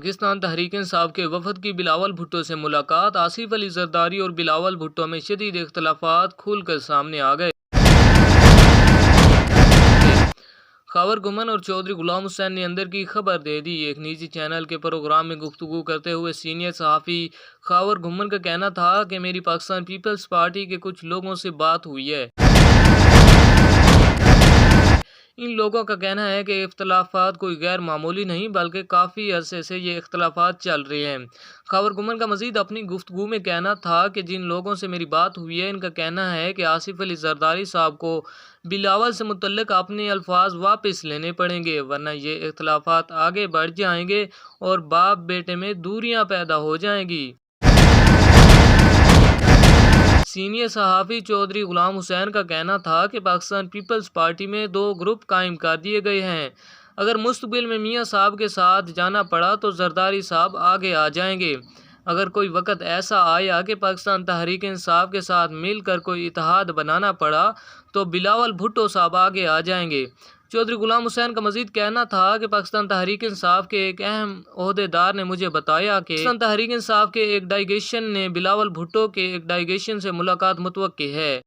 پاکستان تحریک انصاف کے وفد کی بلاول بھٹو سے ملاقات۔ آصف علی زرداری اور بلاول بھٹو میں شدید اختلافات کھل کر سامنے آ گئے۔ خاور گمن اور چودھری غلام حسین نے اندر کی خبر دے دی۔ ایک نجی چینل کے پروگرام میں گفتگو کرتے ہوئے سینئر صحافی خاور گمن کا کہنا تھا کہ میری پاکستان پیپلز پارٹی کے کچھ لوگوں سے بات ہوئی ہے۔ ان لوگوں کا کہنا ہے کہ اختلافات کوئی غیر معمولی نہیں بلکہ کافی عرصے سے یہ اختلافات چل رہے ہیں۔ خاور گمن کا مزید اپنی گفتگو میں کہنا تھا کہ جن لوگوں سے میری بات ہوئی ہے ان کا کہنا ہے کہ آصف علی زرداری صاحب کو بلاول سے متعلق اپنے الفاظ واپس لینے پڑیں گے ورنہ یہ اختلافات آگے بڑھ جائیں گے اور باپ بیٹے میں دوریاں پیدا ہو جائیں گی۔ سینئر صحافی چودھری غلام حسین کا کہنا تھا کہ پاکستان پیپلز پارٹی میں دو گروپ قائم کر دیے گئے ہیں۔ اگر مستقبل میں میاں صاحب کے ساتھ جانا پڑا تو زرداری صاحب آگے آ جائیں گے۔ اگر کوئی وقت ایسا آیا کہ پاکستان تحریک انصاف کے ساتھ مل کر کوئی اتحاد بنانا پڑا تو بلاول بھٹو صاحب آگے آ جائیں گے۔ چودھری غلام حسین کا مزید کہنا تھا کہ پاکستان تحریک انصاف کے ایک اہم عہدیدار نے مجھے بتایا کہ پاکستان تحریک انصاف کے ایک ڈیلیگیشن نے بلاول بھٹو کے ایک ڈیلیگیشن سے ملاقات متوقع ہے۔